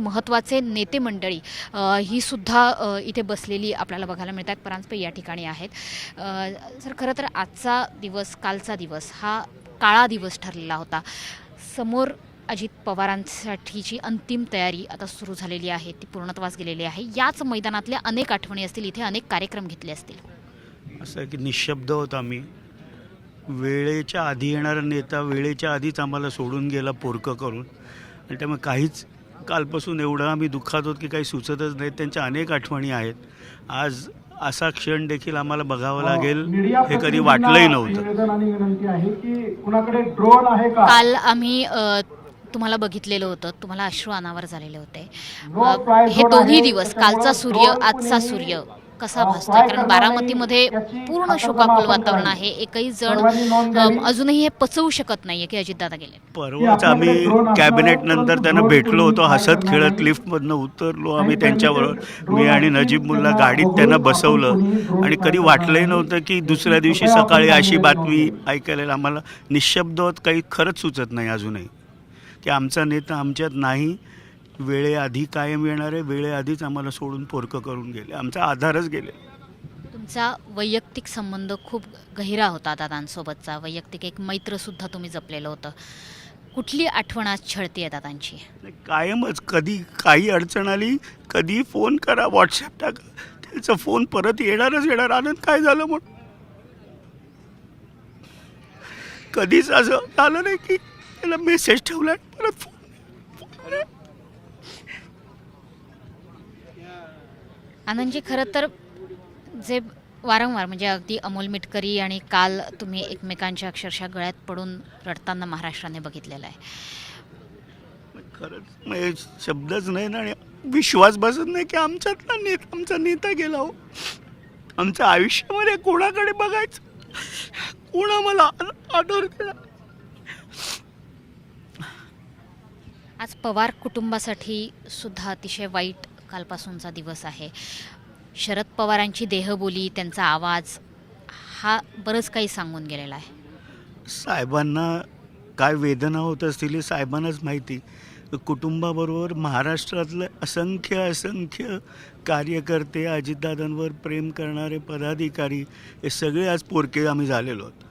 महत्त्वाचे नेते मंडळी ही सुद्धा इथे बसलेली आपल्याला बघायला मिळतात. परांजपे या ठिकाणी आहेत. सर, खरं तर आजचा दिवस, कालचा दिवस हा काळा दिवस ठरलेला होता. समोर अजित पवारांसाठीची अंतिम तयारी आता सुरू झालेली आहे, ती पूर्णत्वास गेलेली आहे. याच मैदानातल्या अनेक आठवणी असतील, इथे अनेक कार्यक्रम घेतले असतील. असं आहे की निशब्द होता आम्ही. वेळेच्या आधी येणारा नेता वेळेच्या आधीच आम्हाला सोडून गेला पोरकं करून, आणि त्यामुळे काहीच कालपासून एवढं आम्ही दुःखात होत की काही सुचतच नाही. त्यांच्या अनेक आठवणी आहेत. आज असा क्षण देखील आम्हाला बघावं लागेल हे कधी वाटलंही नव्हतं. काल आम्ही तुम्हाला बघितलेलं होतं, तुम्हाला अश्रू अनावर झालेले होते. हे दोन्ही दिवस, कालचा सूर्य, आजचा सूर्य कसा भासतोय? कारण बारामतीमध्ये पूर्ण शोकाकुल वातावरण आहे. एकही जण अजूनही हे पचवू शकत नाहीये की अजितदादा गेले. परवाच आम्ही कॅबिनेट नंतर त्यांना भेटलो होतो, हसत खेळत लिफ्टमधनं उतरलो आम्ही त्यांच्याबरोबर. मी आणि नजीब मुल्ला गाडीत त्यांना बसवलं, आणि कधी वाटलंही नव्हतं की दुसऱ्या दिवशी सकाळी अशी बातमी ऐकायला. आम्हाला निशब्द होत काही खरंच सुचत नाही अजूनही की आमचा नेता आमच्यात नाही. वेळेआधी कायम येणार आहे. वेळेआधीच आम्हाला सोडून पोरकं करून गेले, आमचा आधारच गेले. तुमचा वैयक्तिक संबंध खूप गहिरा होता दादांसोबतचा. वैयक्तिक एक मैत्रसुद्धा तुम्ही जपलेलं होतं. कुठली आठवण आज छळती आहे दादांची? कायमच. कधी काही अडचण आली, कधी फोन करा, व्हॉट्सॲप टाका, त्याचा फोन परत येणारच येणार. आनंद काय झालं म्हणून कधीच असं झालं नाही की त्याला मेसेज ठेवला परत फोन. आनंदजी, खरं तर जे वारंवार, म्हणजे अगदी अमोल मिटकरी आणि काल तुम्ही एकमेकांच्या अक्षरशः गळ्यात पडून रडताना महाराष्ट्राने बघितलेलं आहे. खरंच म्हणजे शब्दच नाही ना, आणि विश्वास बसत नाही की आमच्यातला आमचा नेता गेला हो. आमच्या आयुष्यामध्ये कोणाकडे बघायचं, कोण आम्हाला आदर केला. आज पवार कुटुंबासाठी सुद्धा अतिशय वाईट कालपासूनचा दिवस आहे. शरद पवारांची देहबोली, त्यांचा आवाज हा बरंच काही सांगून गेलेला आहे. साहेबांना काय वेदना होत असतील हे साहेबांनाच माहिती. कुटुंबाबरोबर महाराष्ट्रातले असंख्य कार्यकर्ते, अजितदादांवर प्रेम करणारे पदाधिकारी, हे सगळे आज पोरके आम्ही झालेलो आहोत.